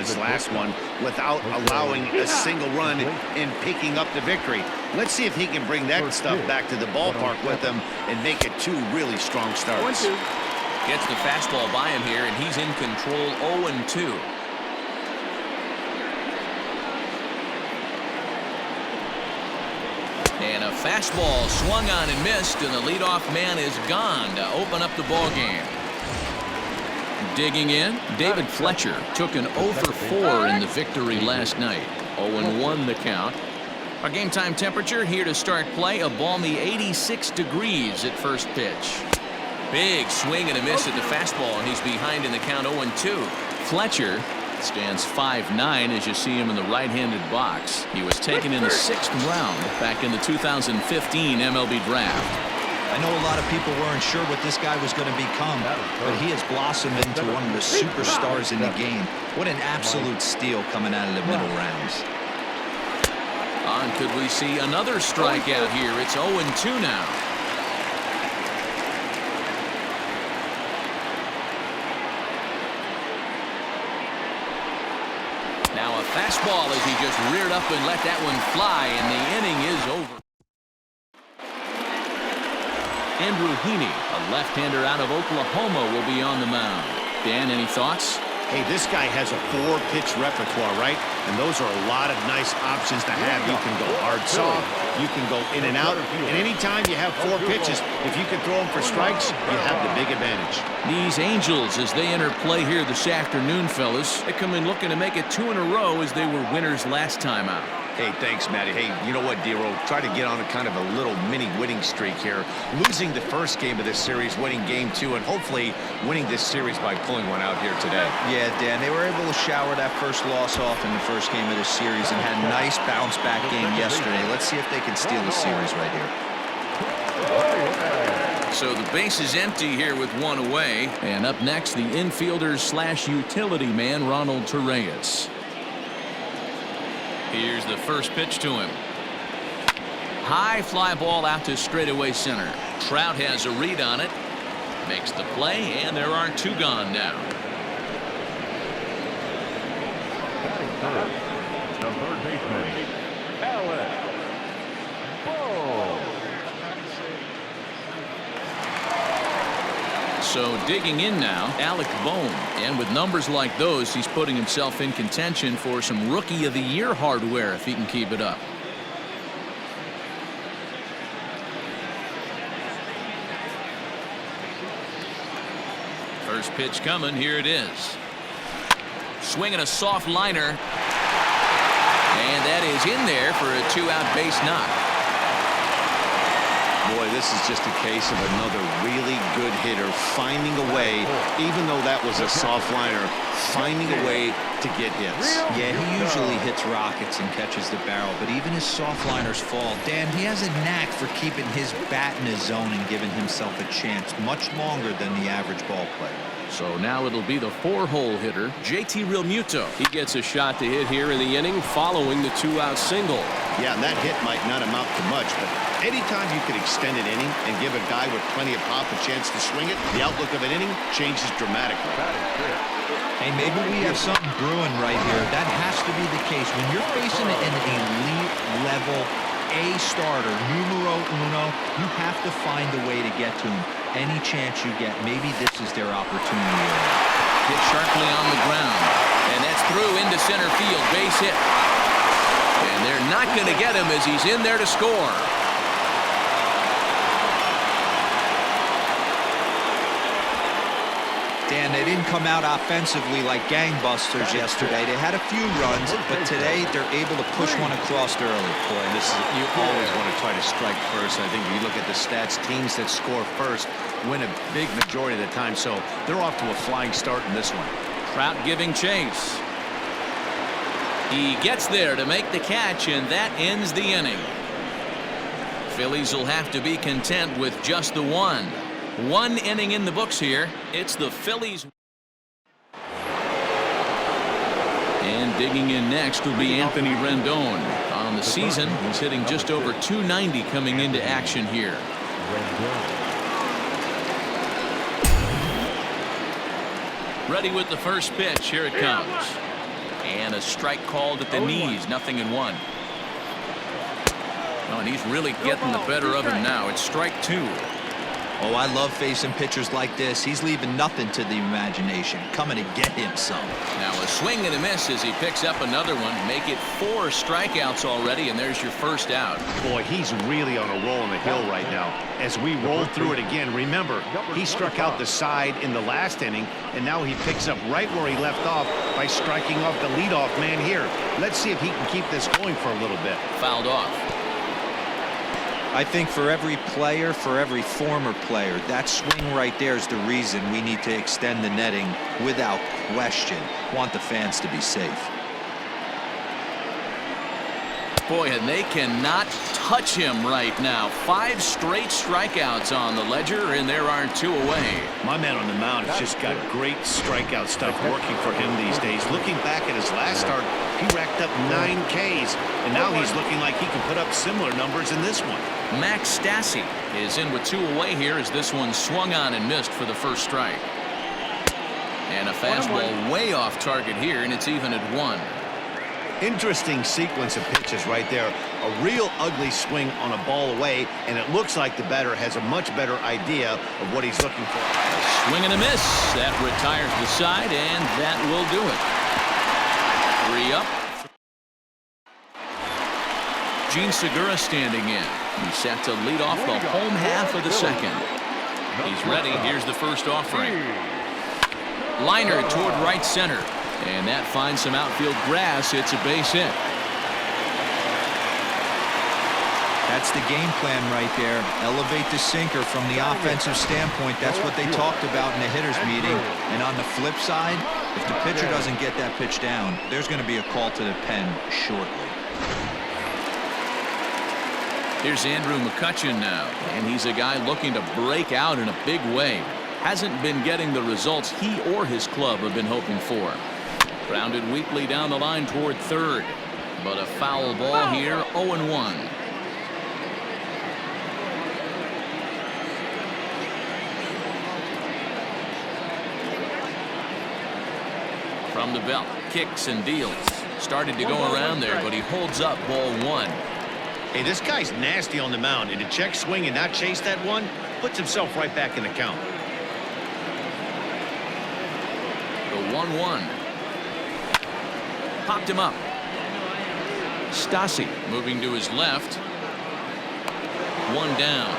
this last one without allowing a single run and picking up the victory. Let's see if he can bring that stuff back to the ballpark with him and make it 2 really strong starts. Gets the fastball by him here, and he's in control 0-2. And a fastball swung on and missed, and the leadoff man is gone to open up the ball game. Digging in, David Fletcher took an 0 for 4 in the victory last night. 0-1 the count. Our game time temperature here to start play, a balmy 86 degrees at first pitch. Big swing and a miss at the fastball, and he's behind in the count 0-2. Fletcher stands 5'9" as you see him in the right-handed box. He was taken in the 6th round back in the 2015 MLB draft. I know a lot of people weren't sure what this guy was going to become, but he has blossomed into one of the superstars in the game. What an absolute steal coming out of the middle rounds. Could we see another strikeout here? It's 0-2 now. Now a fastball as he just reared up and let that one fly, and the inning is over. Andrew Heaney, a left-hander out of Oklahoma, will be on the mound. Dan, any thoughts? Hey, this guy has a 4-pitch repertoire, right? And those are a lot of nice options to have. You can go hard, soft, you can go in and out. And anytime you have 4 pitches, if you can throw them for strikes, you have the big advantage. These Angels, as they enter play here this afternoon, fellas, they come in looking to make it 2 in a row as they were winners last time out. Hey, thanks, Matty. Hey, you know what, Dero? Try to get on a kind of a little mini winning streak here. Losing the first game of this series, winning game 2, and hopefully winning this series by pulling one out here today. Yeah, Dan, they were able to shower that first loss off in the first game of this series and had a nice bounce-back game yesterday. Let's see if they can steal the series right here. So the base is empty here with 1 away. And up next, the infielder/utility man, Ronald Torreyes. Here's the first pitch to him. High fly ball out to straightaway center. Trout has a read on it. Makes the play, and there are 2 gone now. The third baseman, Alex Bohm. So digging in now, Alec Bohm. And with numbers like those, he's putting himself in contention for some Rookie of the Year hardware if he can keep it up. First pitch coming. Here it is. Swinging a soft liner. And that is in there for a 2-out base knock. Boy, this is just a case of another really good hitter finding a way, even though that was a soft liner, finding a way to get hits. Yeah, he usually hits rockets and catches the barrel, but even his soft liners fall. Dan, he has a knack for keeping his bat in his zone and giving himself a chance much longer than the average ball player. So now it'll be the 4-hole hitter, JT Realmuto. He gets a shot to hit here in the inning following the 2-out single. Yeah, and that hit might not amount to much, but anytime you can extend an inning and give a guy with plenty of pop a chance to swing it, the outlook of an inning changes dramatically. Hey, maybe we have something brewing right here. That has to be the case. When you're facing an elite level A starter, numero uno, you have to find a way to get to him. Any chance you get, maybe this is their opportunity. Hit sharply on the ground, and that's through into center field, base hit. And they're not going to get him as he's in there to score. Dan, they didn't come out offensively like gangbusters yesterday. They had a few runs, but today they're able to push one across early. Boy, you always want to try to strike first. I think if you look at the stats, teams that score first win a big majority of the time, so they're off to a flying start in this one. Trout giving chase. He gets there to make the catch, and that ends the inning. Phillies will have to be content with just the one. 1 inning in the books here. It's the Phillies. And digging in next will be Anthony Rendon. On the season, he's hitting just over .290 coming into action here. Ready with the first pitch. Here it comes. And a strike called at the knees. 0-1. Oh, and he's really getting the better of him now. It's strike 2. Oh, I love facing pitchers like this. He's leaving nothing to the imagination. Coming to get him some. Now a swing and a miss as he picks up another one. Make it 4 strikeouts already, and there's your first out. Boy, he's really on a roll on the hill right now. As we roll through it again, remember, he struck out the side in the last inning, and now he picks up right where he left off by striking off the leadoff man here. Let's see if he can keep this going for a little bit. Fouled off. I think for every player, for every former player, that swing right there is the reason we need to extend the netting without question. Want the fans to be safe. Boy, and they cannot touch him right now. 5 straight strikeouts on the ledger, and there aren't 2 away. My man on the mound has just got great strikeout stuff working for him these days. Looking back at his last start, he racked up 9 Ks, and now he's looking like he can put up similar numbers in this one. Max Stassi is in with 2 away here as this one swung on and missed for the first strike. And a fastball way off target here, and it's even at 1. Interesting sequence of pitches right there. A real ugly swing on a ball away, and it looks like the batter has a much better idea of what he's looking for. Swing and a miss. That retires the side, and that will do it. 3 up. Gene Segura standing in. He's set to lead off the home half of the second. He's ready. Here's the first offering. Liner toward right center. And that finds some outfield grass. It's a base hit. That's the game plan right there. Elevate the sinker from the offensive standpoint. That's what they talked about in the hitters meeting. And on the flip side, if the pitcher doesn't get that pitch down, there's going to be a call to the pen shortly. Here's Andrew McCutchen now, and he's a guy looking to break out in a big way. Hasn't been getting the results he or his club have been hoping for. Grounded weakly down the line toward third, but a foul ball here. 0-1. From the belt, kicks and deals. Started to go around there, but he holds up ball 1. Hey, this guy's nasty on the mound, and to check swing and not chase that one puts himself right back in the count. The 1-1. Popped him up. Stassi moving to his left. 1 down.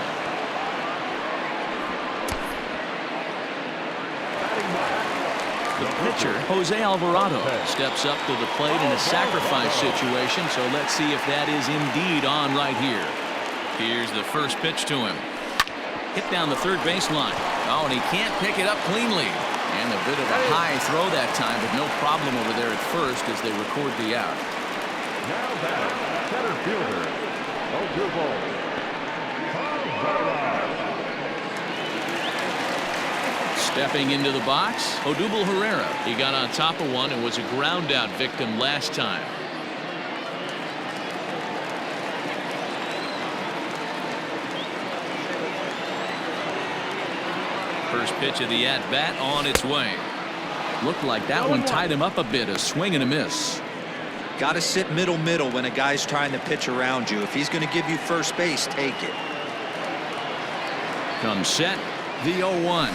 The pitcher, Jose Alvarado, steps up to the plate in a sacrifice situation, so let's see if that is indeed on right here. Here's the first pitch to him. Hit down the third baseline. Oh, and he can't pick it up cleanly. And a bit of a high throw that time, but no problem over there at first as they record the out. Now batter, center fielder, Odubel. Stepping into the box, Odubel Herrera. He got on top of one and was a ground out victim last time. First pitch of the at-bat on its way. Looked like that one tied him up a bit. A swing and a miss. Got to sit middle when a guy's trying to pitch around you. If he's going to give you first base, take it. Comes set. The 0-1.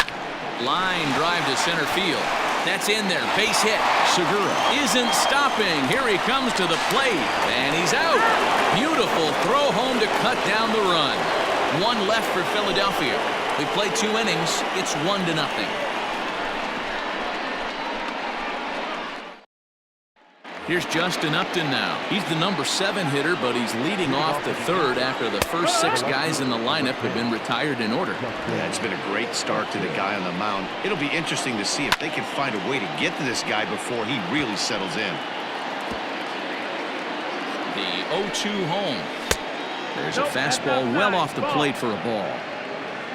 Line drive to center field. That's in there. Base hit. Segura isn't stopping. Here he comes to the plate. And he's out. Beautiful throw home to cut down the run. 1 left for Philadelphia. We played 2 innings. It's 1-0. Here's Justin Upton now. He's the number 7 hitter, but he's leading off the third after the first 6 guys in the lineup have been retired in order. Yeah, it's been a great start to the guy on the mound. It'll be interesting to see if they can find a way to get to this guy before he really settles in. The 0-2 home. There's a fastball well off the plate for a ball.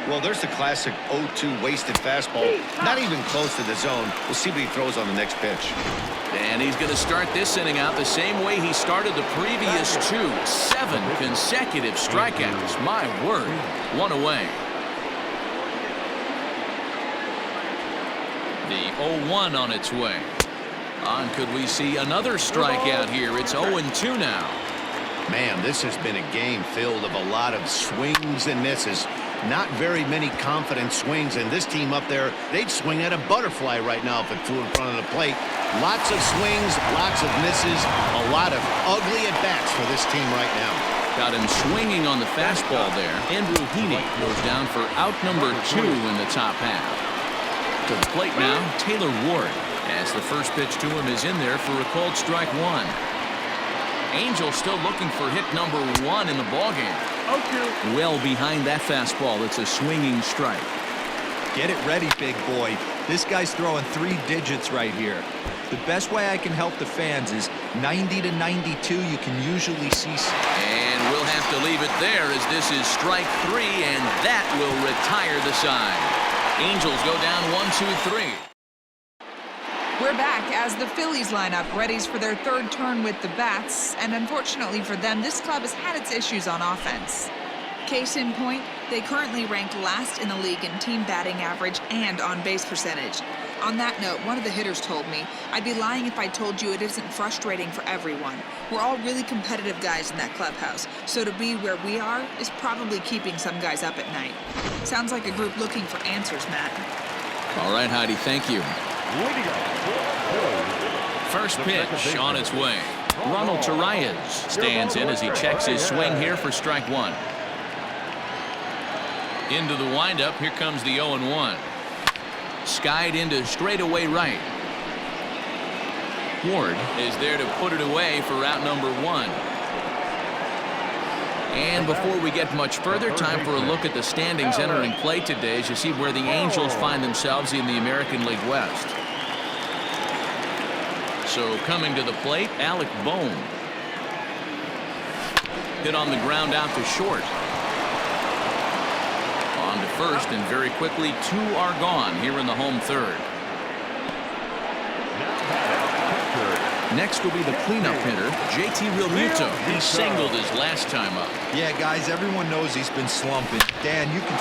Well, there's the classic 0-2 wasted fastball. Not even close to the zone. We'll see what he throws on the next pitch. And he's going to start this inning out the same way he started the previous 2. 7 consecutive strikeouts. My word. 1 away. The 0-1 on its way. And could we see another strikeout here? It's 0-2 now. Man, this has been a game filled of a lot of swings and misses. Not very many confident swings, and this team up there, they'd swing at a butterfly right now if it flew in front of the plate. Lots of swings, lots of misses, a lot of ugly at-bats for this team right now. Got him swinging on the fastball there. Andrew Heaney goes down for out number 2 in the top half. To the plate now, Taylor Ward, as the first pitch to him is in there for a called strike 1. Angel still looking for hit number 1 in the ballgame. Well behind that fastball. It's a swinging strike. Get it ready, big boy. This guy's throwing 3 digits right here. The best way I can help the fans is 90 to 92. You can usually see. And we'll have to leave it there as this is strike 3, and that will retire the side. Angels go down 1-2-3. We're back as the Phillies line up, readies for their third turn with the bats, and unfortunately for them, this club has had its issues on offense. Case in point, they currently rank last in the league in team batting average and on-base percentage. On that note, one of the hitters told me, "I'd be lying if I told you it isn't frustrating for everyone. We're all really competitive guys in that clubhouse, so to be where we are is probably keeping some guys up at night." Sounds like a group looking for answers, Matt. All right, Heidi, thank you. First pitch on its way. Ronald Torreyes stands in as he checks his swing here for strike 1. Into the windup, here comes the 0-1. Skied into straightaway right. Ward is there to put it away for out number 1. And before we get much further, time for a look at the standings entering play today as you see where the Angels find themselves in the American League West. So coming to the plate, Alec Bohm. Hit on the ground out to short. On to first, and very quickly 2 are gone here in the home third. Next will be the cleanup hitter, JT Realmuto. He singled his last time up. Yeah, guys, everyone knows he's been slumping. Dan, you can.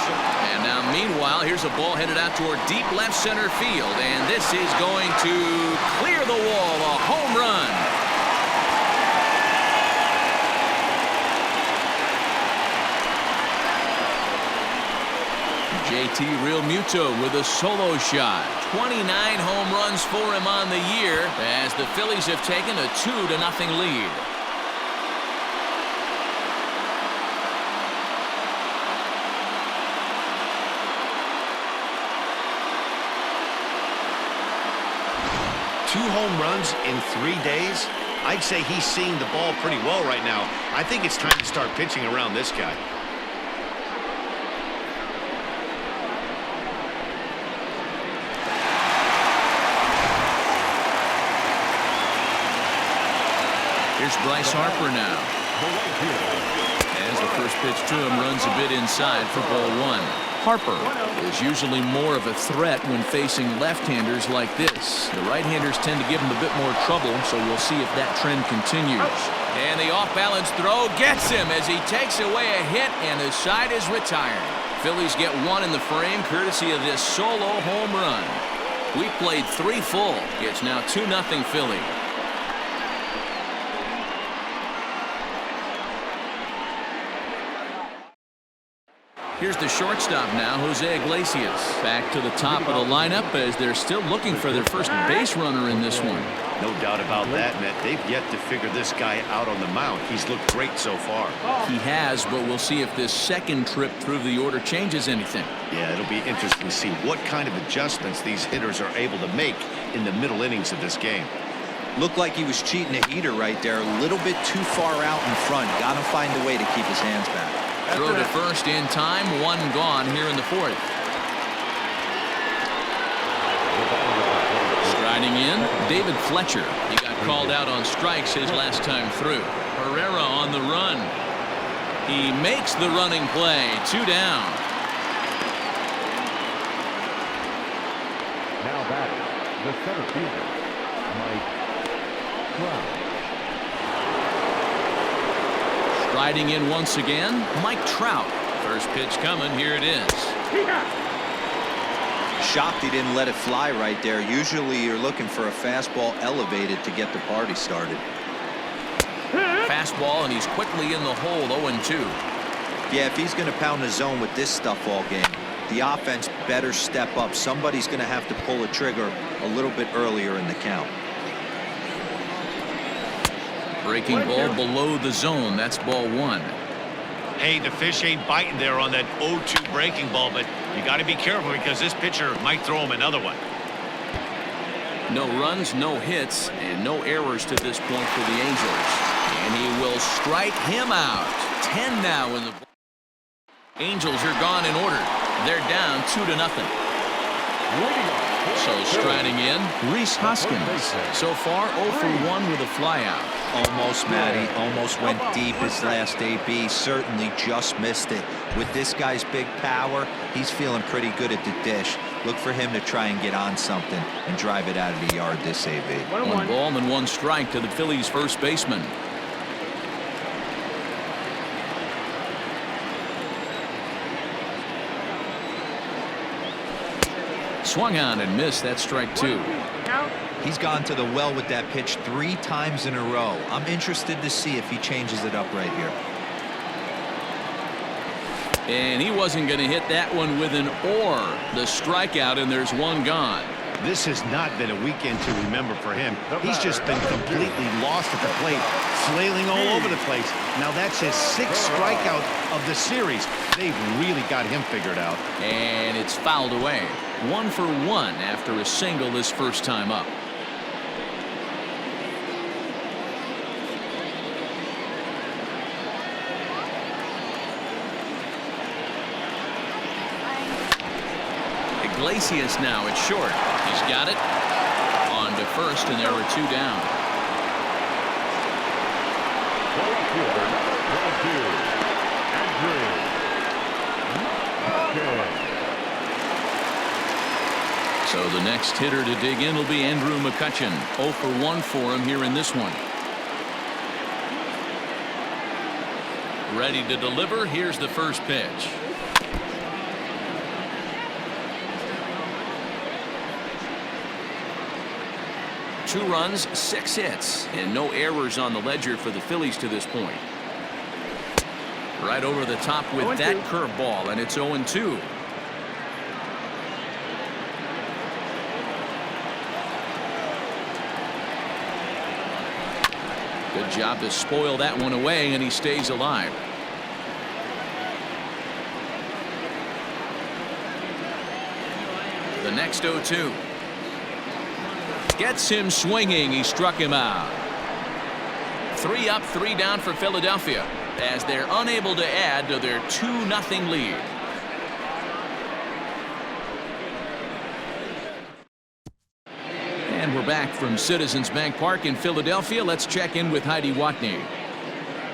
And now, meanwhile, here's a ball headed out toward deep left center field, and this is going to clear the wall, a home run. JT Realmuto with a solo shot. 29 home runs for him on the year as the Phillies have taken a 2-0 lead. Two home runs in 3 days? I'd say he's seeing the ball pretty well right now. I think it's time to start pitching around this guy. Here's Bryce Harper now. As the first pitch to him runs a bit inside for ball 1. Harper is usually more of a threat when facing left-handers like this. The right-handers tend to give him a bit more trouble, so we'll see if that trend continues. And the off-balance throw gets him as he takes away a hit, and the side is retired. Phillies get 1 in the frame courtesy of this solo home run. We played 3 full. It's now 2-0 Philly. Here's the shortstop now, Jose Iglesias. Back to the top of the lineup as they're still looking for their first base runner in this one. No doubt about that, Matt. They've yet to figure this guy out on the mound. He's looked great so far. He has, but we'll see if this second trip through the order changes anything. Yeah, it'll be interesting to see what kind of adjustments these hitters are able to make in the middle innings of this game. Looked like he was cheating a heater right there. A little bit too far out in front. Got to find a way to keep his hands back. Throw to first in time, 1 gone here in the 4th. Striding in, David Fletcher. He got called out on strikes his last time through. Herrera on the run. He makes the running play, 2 down. Now batting, the center fielder, Mike Trout. Riding in once again, Mike Trout. First pitch coming, here it is. Shocked he didn't let it fly right there. Usually you're looking for a fastball elevated to get the party started. Fastball, and he's quickly in the hole, 0-2. Yeah, if he's going to pound the zone with this stuff all game, the offense better step up. Somebody's going to have to pull a trigger a little bit earlier in the count. Breaking ball below the zone. That's ball 1. Hey, the fish ain't biting there on that 0-2 breaking ball, but you got to be careful because this pitcher might throw him another one. No runs, no hits, and no errors to this point for the Angels. And he will strike him out. 10 now in the Angels are gone in order. They're down 2-0. So striding in, Rhys Hoskins. So far 0 for 1 with a flyout. Almost, Matty. Almost went deep his last AB. Certainly just missed it. With this guy's big power, he's feeling pretty good at the dish. Look for him to try and get on something and drive it out of the yard this AB. 1 ball and 1 strike to the Phillies first baseman. Swung on and missed. That's strike 2. He's gone to the well with that pitch 3 times in a row. I'm interested to see if he changes it up right here. And he wasn't going to hit that one with an or. The strikeout, and there's 1 gone. This has not been a weekend to remember for him. He's just been completely lost at the plate, flailing all over the place. Now that's his 6th strikeout of the series. They've really got him figured out. And it's fouled away. 1 for 1 after a single his first time up. Iglesias now at short. He's got it. On to first, and there are 2 down. So the next hitter to dig in will be Andrew McCutchen. 0 for 1 for him here in this one. Ready to deliver. Here's the first pitch. Two runs, 6 hits, and no errors on the ledger for the Phillies to this point. Right over the top with that curveball, and it's 0-2. Good job to spoil that one away, and he stays alive. The next 0-2. Gets him swinging. He struck him out. 3 up, 3 down for Philadelphia as they're unable to add to their 2-0 lead. And we're back from Citizens Bank Park in Philadelphia. Let's check in with Heidi Watney.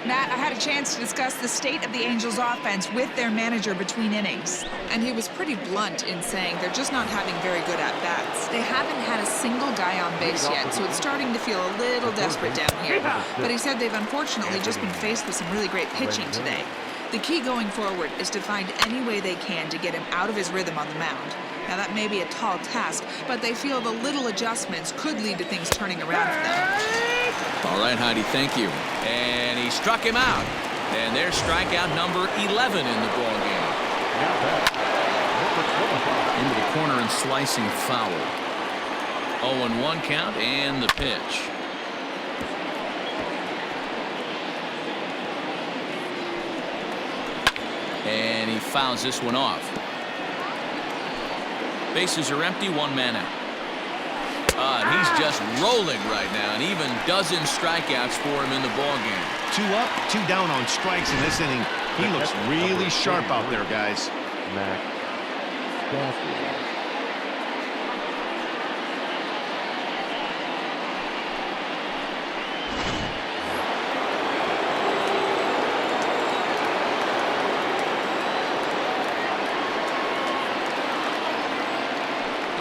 Matt, I had a chance to discuss the state of the Angels offense with their manager between innings, and he was pretty blunt in saying they're just not having very good at-bats. They haven't had a single guy on base yet, so it's starting to feel a little desperate down here. But he said they've unfortunately just been faced with some really great pitching today. The key going forward is to find any way they can to get him out of his rhythm on the mound. Now, that may be a tall task, but they feel the little adjustments could lead to things turning around for them. All right, Heidi, thank you. And he struck him out. And there's strikeout number 11 in the ballgame. Into the corner and slicing foul. 0-1 count and the pitch. And he fouls this one off. Bases are empty, 1 man out. He's just rolling right now, and even dozen strikeouts for him in the ballgame. 2 up, 2 down on strikes in this inning. He looks really sharp out there, guys.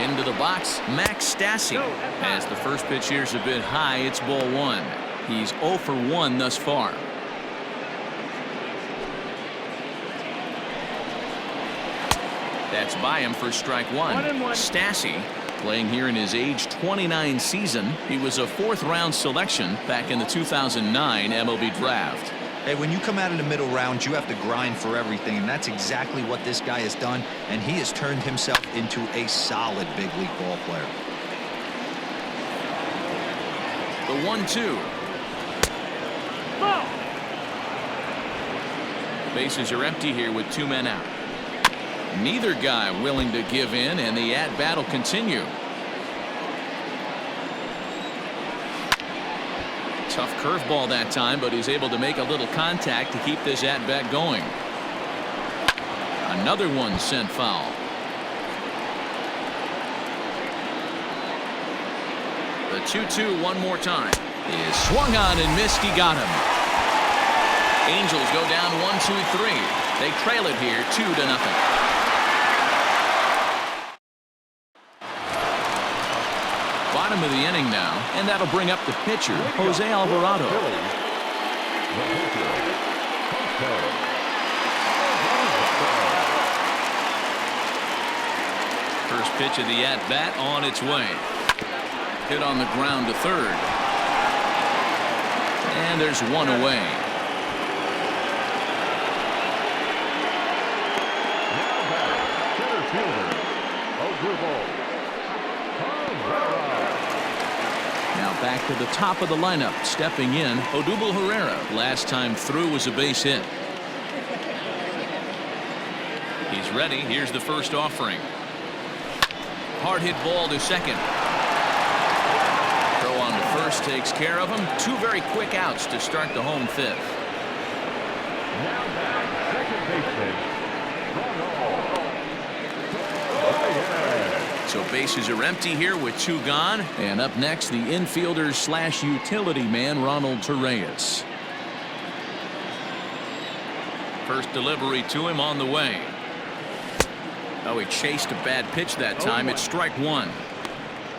Into the box, Max Stassi. As the first pitch here's a bit high, it's ball 1. He's 0 for 1 thus far. That's by him for strike one. Stassi, playing here in his age 29 season. He was a 4th-round selection back in the 2009 MLB draft. Hey, when you come out of the middle rounds, you have to grind for everything, and that's exactly what this guy has done, and he has turned himself into a solid big league ball player. The 1-2. Bases are empty here with 2 men out. Neither guy willing to give in, and the at-bat will continue. Tough curveball that time, but he's able to make a little contact to keep this at-bat going. Another one sent foul. The 2-2 one more time. Is swung on and missed. He got him. Angels go down 1-2-3. They trail it here 2-0. Bottom of the inning now, and that'll bring up the pitcher, Jose Alvarado. First pitch of the at-bat on its way. Hit on the ground to third. And there's one away. Center fielder, Now back to the top of the lineup. Stepping in, Odubel Herrera. Last time through was a base hit. He's ready. Here's the first offering. Hard hit ball to second. Throw on to first takes care of him. 2 very quick outs to start the home 5th. Now back, second baseman. So bases are empty here with 2 gone. And up next, the infielder / utility man, Ronald Torreyes. First delivery to him on the way. Oh, he chased a bad pitch that time. It's strike one.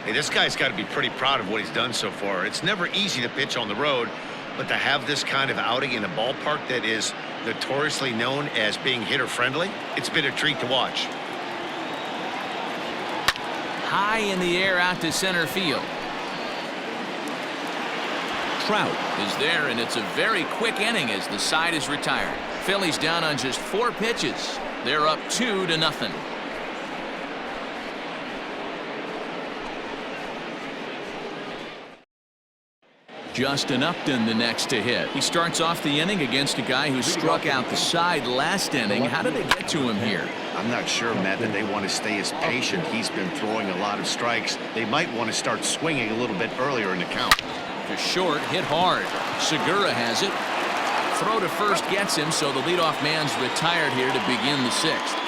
Hey, this guy's got to be pretty proud of what he's done so far. It's never easy to pitch on the road, but to have this kind of outing in a ballpark that is notoriously known as being hitter-friendly, it's been a treat to watch. High in the air out to center field. Trout is there, and it's a very quick inning as the side is retired. Phillies down on just 4 pitches. They're up 2-0. Justin Upton the next to hit. He starts off the inning against a guy who struck out the side last inning. How did they get to him here? I'm not sure, Matt, that they want to stay as patient. He's been throwing a lot of strikes. They might want to start swinging a little bit earlier in the count. To short, hit hard. Segura has it. Throw to first gets him, so the leadoff man's retired here to begin the 6th.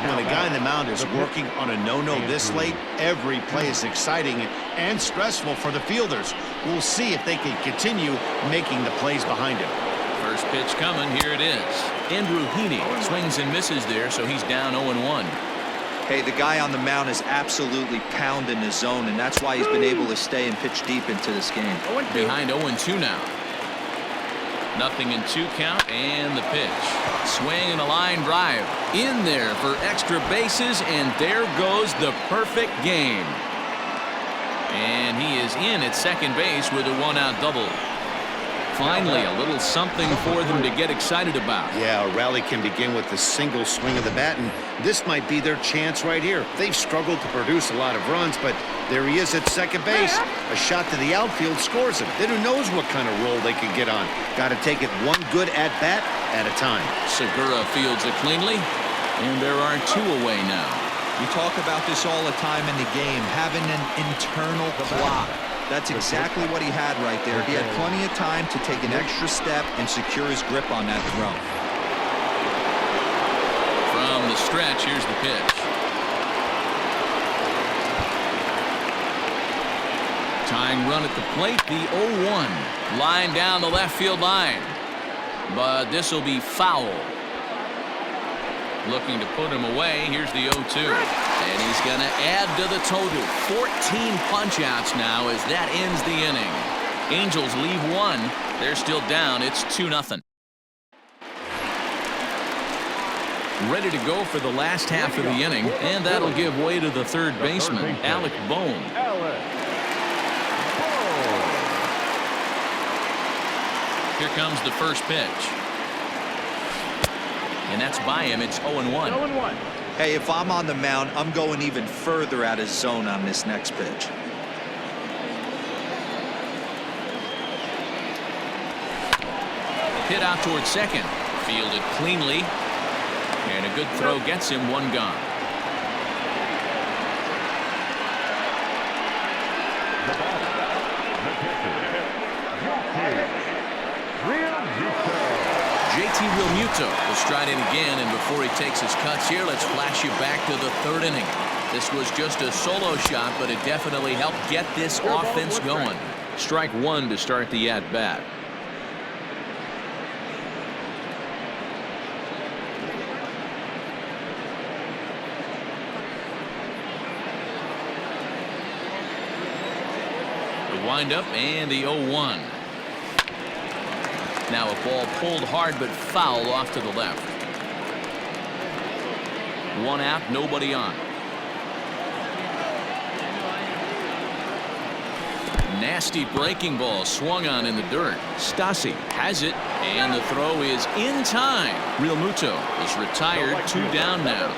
When the guy in the mound is working on a no-no this late, every play is exciting and stressful for the fielders. We'll see if they can continue making the plays behind him. First pitch coming. Here it is. Andrew Heaney swings and misses there, so he's down 0-1. Hey, the guy on the mound is absolutely pounding the zone, and that's why he's been able to stay and pitch deep into this game. Behind 0-2 now. 0-2 count, and the pitch. Swing and a line drive. In there for extra bases, and there goes the perfect game. And he is in at second base with a 1-out double. Finally, a little something for them to get excited about. Yeah, a rally can begin with a single swing of the bat, and this might be their chance right here. They've struggled to produce a lot of runs, but there he is at second base. A shot to the outfield scores him. Then who knows what kind of roll they can get on. Got to take it one good at-bat at a time. Segura fields it cleanly, and there are 2 away now. We talk about this all the time in the game, having an internal clock. That's exactly what he had right there. He had plenty of time to take an extra step and secure his grip on that throw. From the stretch, here's the pitch. Tying run at the plate, the 0-1. Line down the left field line. But this will be foul. Looking to put him away. Here's the 0-2. And he's going to add to the total. 14 punch-outs now as that ends the inning. Angels leave 1. They're still down. It's 2-0. Ready to go for the last half of the inning, and that'll give way to the third baseman, Alec Bohm. Here comes the first pitch. And that's by him. It's 0-1. Hey, if I'm on the mound, I'm going even further out of zone on this next pitch. Hit out towards second. Fielded cleanly. And a good throw gets him one gone. JT Realmuto will stride in again, and before he takes his cuts here, let's flash you back to the third inning. This was just a solo shot, but it definitely helped get this offense going. Strike one to start the at-bat. The windup and the 0-1. Now a ball pulled hard but foul off to the left. One out, nobody on. Nasty breaking ball swung on in the dirt. Stasi has it, and the throw is in time. Realmuto is retired, 2 down now.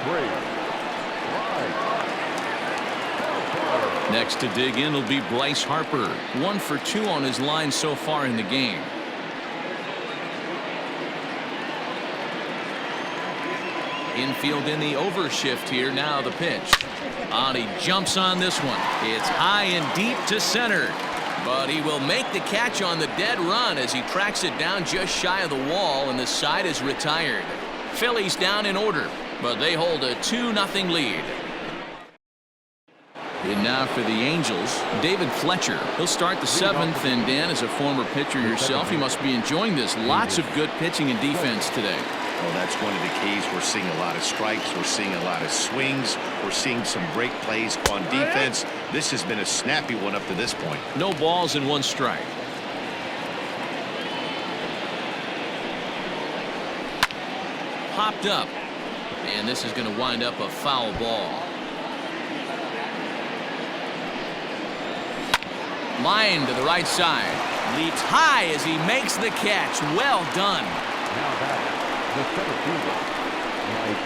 Next to dig in will be Bryce Harper. 1 for 2 on his line so far in the game. Infield in the overshift here. Now the pitch. He jumps on this one. It's high and deep to center. But he will make the catch on the dead run as he tracks it down just shy of the wall, and the side is retired. Phillies down in order, but they hold a 2-0 lead. And now for the Angels, David Fletcher. He'll start the 7th, and Dan, as a former pitcher yourself, you must be enjoying this. Lots of good pitching and defense today. Well, that's one of the keys. We're seeing a lot of strikes. We're seeing a lot of swings. We're seeing some break plays on defense. This has been a snappy one up to this point. No balls and 1 strike. Popped up. And this is going to wind up a foul ball. Line to the right side. Leaps high as he makes the catch. Well done. Now back, the center fielder, Mike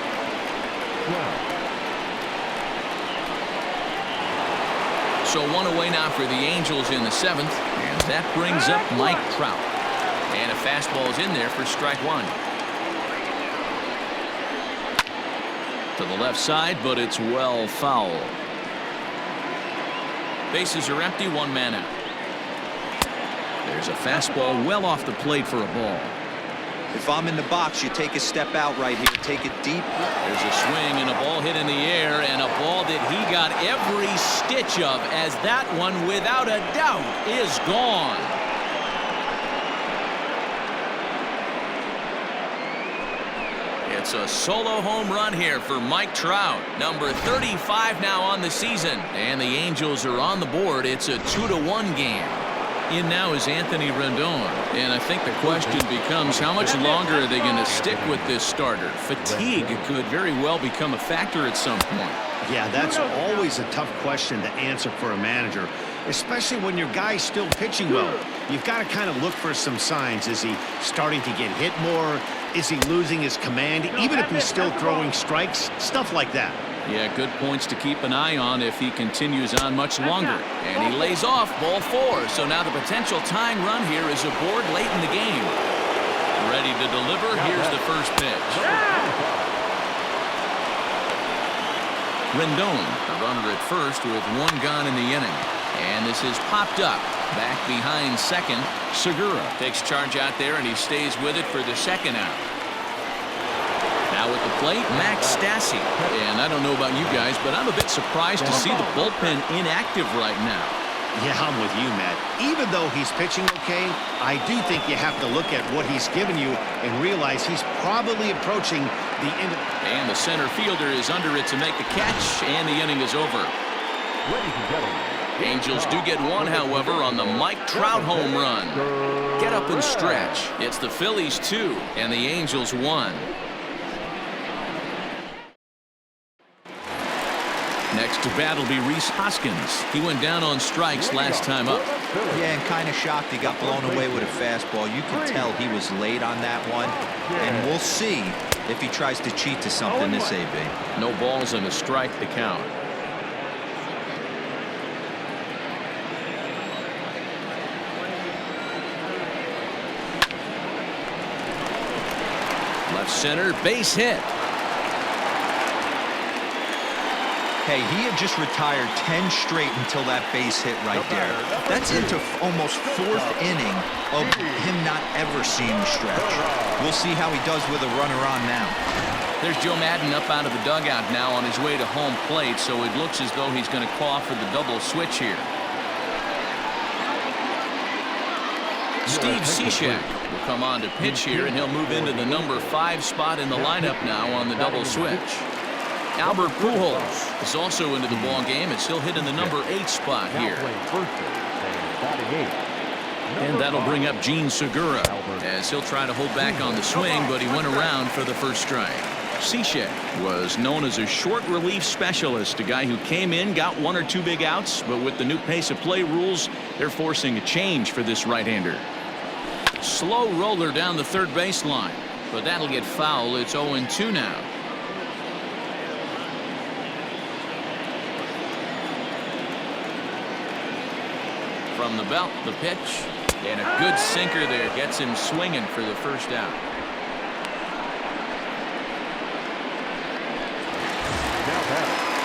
Trout. So 1 away now for the Angels in the 7th. And that brings up Mike Trout. And a fastball is in there for strike 1. To the left side, but it's well foul. Bases are empty, 1 man out. There's a fastball well off the plate for a ball. If I'm in the box, you take a step out right here. Take it deep. There's a swing and a ball hit in the air, and a ball that he got every stitch of, as that one, without a doubt, is gone. It's a solo home run here for Mike Trout, number 35 now on the season, and the Angels are on the board. It's a 2-1 game. In now is Anthony Rendon, and I think the question becomes, how much longer are they going to stick with this starter? Fatigue could very well become a factor at some point. Yeah, that's always a tough question to answer for a manager, especially when your guy's still pitching well. You've got to kind of look for some signs. Is he starting to get hit more? Is he losing his command, even if he's still throwing strikes? Stuff like that. Yeah, good points to keep an eye on if he continues on much longer. And he lays off ball 4. So now the potential tying run here is aboard late in the game. Ready to deliver. Here's the first pitch. Rendon, a runner at first with 1 gone in the inning. And this is popped up. Back behind second. Segura takes charge out there, and he stays with it for the 2nd out. Now at the plate, Max Stassi. And I don't know about you guys, but I'm a bit surprised to see the bullpen inactive right now. Yeah, I'm with you, Matt. Even though he's pitching okay, I do think you have to look at what he's given you and realize he's probably approaching the end. And the center fielder is under it to make the catch, and the inning is over. Ladies and gentlemen, Angels do get 1, however, on the Mike Trout home run. Get up and stretch. It's the Phillies 2 and the Angels 1. Next to bat will be Rhys Hoskins. He went down on strikes last time up. Yeah, and kind of shocked he got blown away with a fastball. You can tell he was late on that one. And we'll see if he tries to cheat to something this AB. No balls and a strike to count. Left center, base hit. Hey, he had just retired 10 straight until that base hit right there. That's into almost 4th inning of him not ever seeing the stretch. We'll see how he does with a runner on now. There's Joe Madden up out of the dugout now on his way to home plate, so it looks as though he's going to call for the double switch here. Steve Cishek will come on to pitch here, and he'll move into the number 5 spot in the lineup now on the double switch. Albert Pujols is also into the ball game as he'll hit in the number 8 spot here. And that'll bring up Gene Segura as he'll try to hold back on the swing, but he went around for the first strike. Cishek was known as a short relief specialist, a guy who came in, got 1 or 2 big outs, but with the new pace of play rules, they're forcing a change for this right-hander. Slow roller down the third baseline, but that'll get foul. It's 0-2 now. From the belt, the pitch, and a good sinker there gets him swinging for the first out.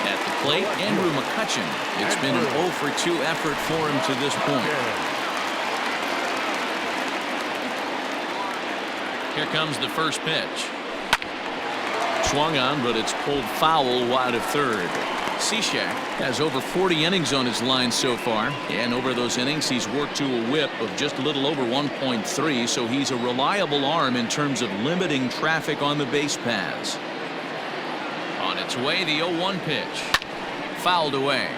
At the plate, Andrew McCutchen. It's been an 0-for-2 effort for him to this point. Here comes the first pitch. Swung on, but it's pulled foul wide of third. Cishek has over 40 innings on his line so far, and over those innings he's worked to a whip of just a little over 1.3, so he's a reliable arm in terms of limiting traffic on the base paths. On its way, the 0-1 pitch. Fouled away.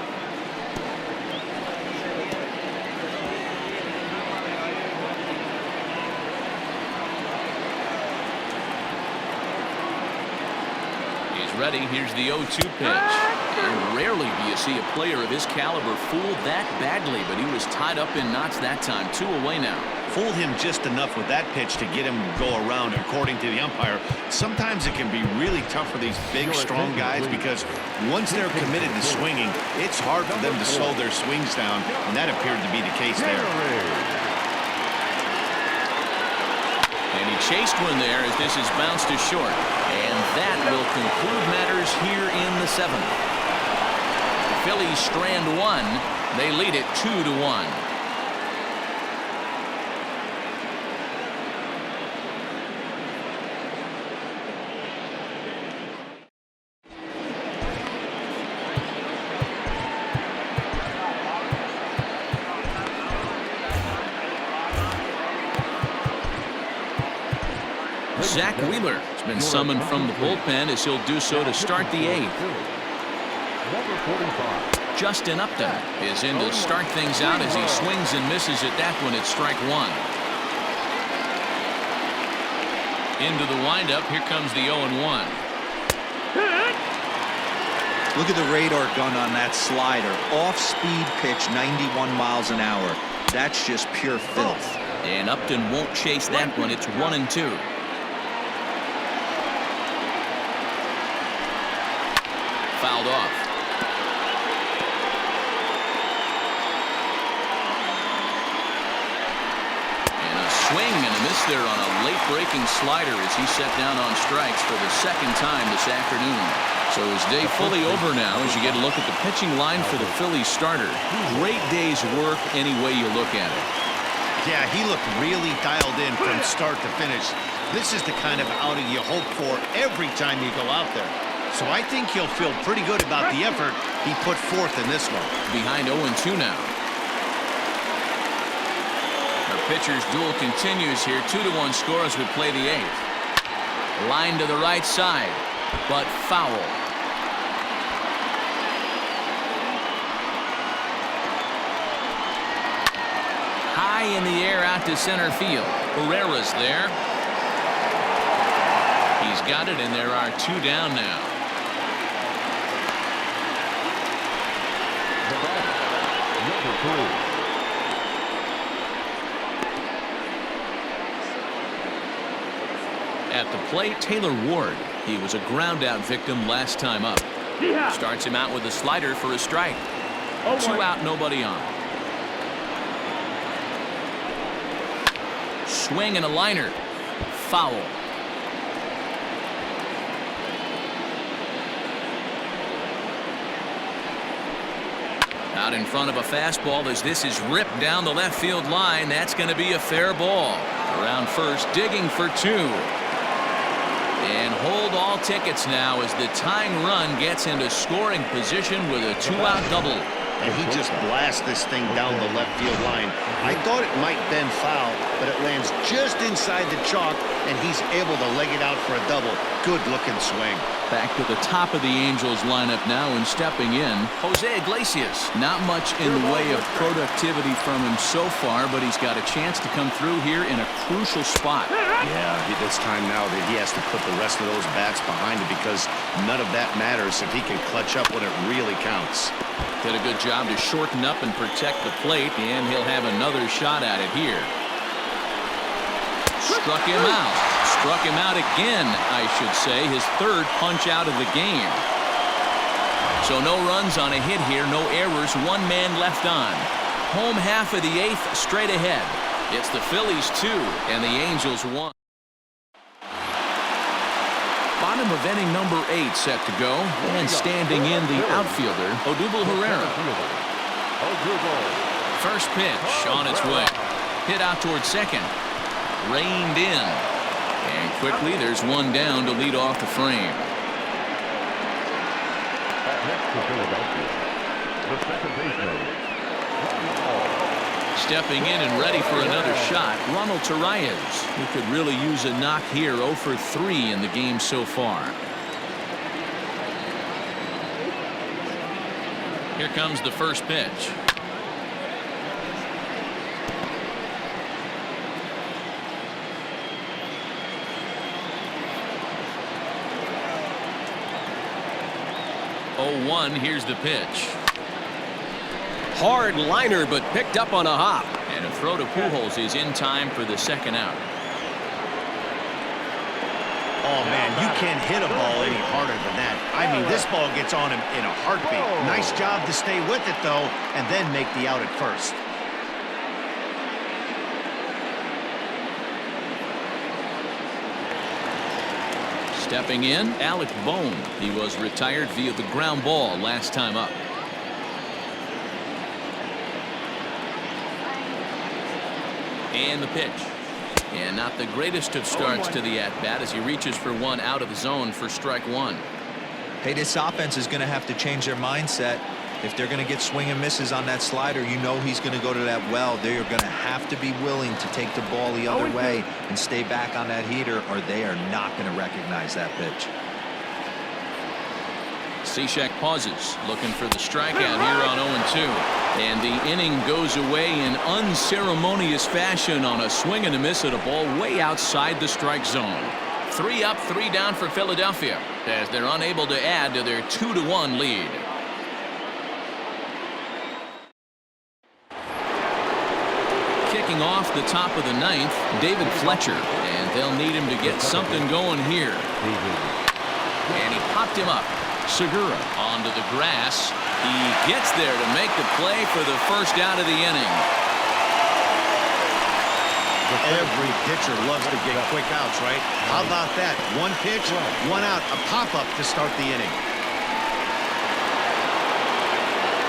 He's ready. Here's the 0-2 pitch. And rarely do you see a player of his caliber fooled that badly, but he was tied up in knots that time. 2 away now. Fooled him just enough with that pitch to get him to go around, according to the umpire. Sometimes it can be really tough for these big, strong guys because once they're committed to swinging, it's hard for them to slow their swings down, and that appeared to be the case there. And he chased one there as this is bounced to short. And that will conclude matters here in the 7th. The Phillies strand 1. They lead it 2-1. Zach Wheeler has been summoned from the bullpen as he'll do so to start the 8th. Justin Upton is in to start things out as he swings and misses at that one. It's strike 1. Into the windup. Here comes the 0-1. Look at the radar gun on that slider. Off-speed pitch, 91 miles an hour. That's just pure filth. And Upton won't chase that one. It's 1-2. Fouled off. And a swing and a miss there on a late breaking slider as he set down on strikes for the 2nd time this afternoon. So his day fully over now as you get a look at the pitching line for the Phillies starter. Great day's work any way you look at it. Yeah, he looked really dialed in from start to finish. This is the kind of outing you hope for every time you go out there. So I think he'll feel pretty good about the effort he put forth in this one. Behind 0-2 now. Our pitcher's duel continues here. 2-1 score as we play the 8th. Line to the right side, but foul. High in the air out to center field. Herrera's there. He's got it, and there are 2 down now. At the plate, Taylor Ward. He was a ground-out victim last time up. Starts him out with a slider for a strike. 2 out, nobody on. Swing and a liner. Foul. Out in front of a fastball as this is ripped down the left field line. That's going to be a fair ball. Around first, digging for 2. And hold all tickets now as the tying run gets into scoring position with a 2-out double. And he just blasts this thing down the left field line. I thought it might bend foul, but it lands just inside the chalk, and he's able to leg it out for a double. Good-looking swing. Back to the top of the Angels lineup now, and stepping in, Jose Iglesias. Not much in the way of productivity from him so far, but he's got a chance to come through here in a crucial spot. Yeah, it's time now that he has to put the rest of those bats behind him, because none of that matters if he can clutch up when it really counts. Did a good job to shorten up and protect the plate, and he'll have another shot at it here. Struck him out. Struck him out again, I should say. His 3rd punch out of the game. So no runs on a hit here, no errors, 1 man left on. Home half of the 8th, straight ahead. It's the Phillies 2 and the Angels 1. Bottom of inning number 8 set to go, and standing in the outfielder, Odubel Herrera. First pitch on its way. Hit out towards second. Reined in. And quickly there's 1 down to lead off the frame. Next to Philadelphia, the second baseman. Stepping in and ready for another shot, Ronald Torreyes, who could really use a knock here. 0 for 3 in the game so far. Here comes the first pitch. Oh, 1, here's the pitch. Hard liner, but picked up on a hop. And a throw to Pujols is in time for the 2nd out. Oh, man, you can't hit a ball any harder than that. I mean, this ball gets on him in a heartbeat. Nice job to stay with it, though, and then make the out at first. Stepping in, Alec Bohm. He was retired via the ground ball last time up. And the pitch. And not the greatest of starts to the at-bat as he reaches for 1 out of the zone for strike 1. Hey, this offense is going to have to change their mindset. If they're going to get swing and misses on that slider, you know he's going to go to that well. They are going to have to be willing to take the ball the other way and stay back on that heater, or they are not going to recognize that pitch. Cishek pauses, looking for the strikeout here on 0-2. And the inning goes away in unceremonious fashion on a swing and a miss at a ball way outside the strike zone. 3 up, 3 down for Philadelphia as they're unable to add to their 2-1 lead. Kicking off the top of the 9th, David Fletcher, and they'll need him to get something going here. And he popped him up. Segura onto the grass. He gets there to make the play for the first out of the inning. Every pitcher loves to get quick outs, right? How about that? 1 pitch, 1 out, a pop-up to start the inning.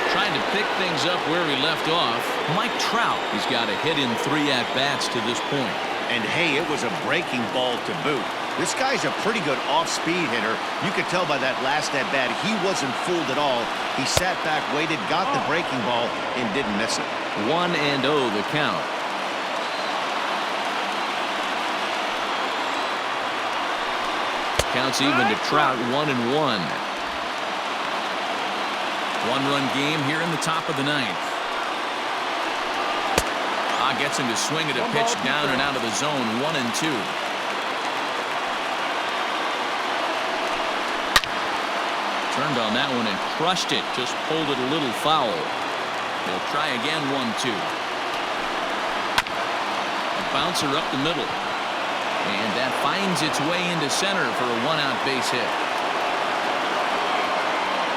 Trying to pick things up where he left off, Mike Trout. He's got a hit in 3 at-bats to this point. And hey, it was a breaking ball to boot. This guy's a pretty good off-speed hitter. You could tell by that last at-bat he wasn't fooled at all. He sat back, waited, got the breaking ball, and didn't miss it. 1-0 the count. Counts even to Trout, 1-1. 1-run game here in the top of the 9th. Gets him to swing at a pitch down and out of the zone. 1-2. Turned on that one and crushed it. Just pulled it a little foul. He'll try again, 1-2. A bouncer up the middle. And that finds its way into center for a one-out base hit.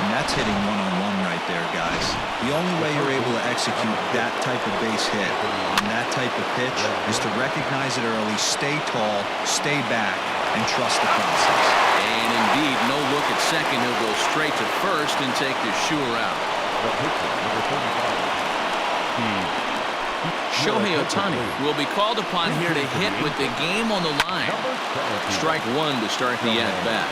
And that's hitting one-on-one right there, guys. The only way you're able to execute that type of base hit on that type of pitch is to recognize it early, stay tall, stay back, and trust the process. And indeed, no look at second. He'll go straight to first and take the sure out. The pitcher, number 35. Shohei Ohtani will be called upon here to hit with the game on the line. Strike one to start the at-bat.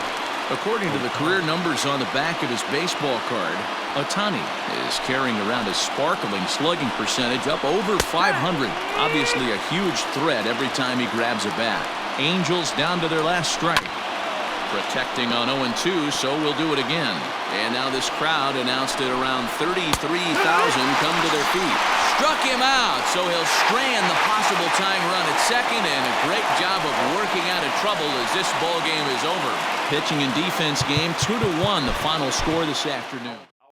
According to the career numbers on the back of his baseball card, Ohtani is carrying around a sparkling slugging percentage up over 500. Obviously a huge threat every time he grabs a bat. Angels down to their last strike. Protecting on 0-2, so we'll do it again. And now this crowd announced at around 33,000 come to their feet. Struck him out, so he'll strand the possible tying run at second, and a great job of working out of trouble as this ball game is over. Pitching and defense game 2-1, the final score this afternoon.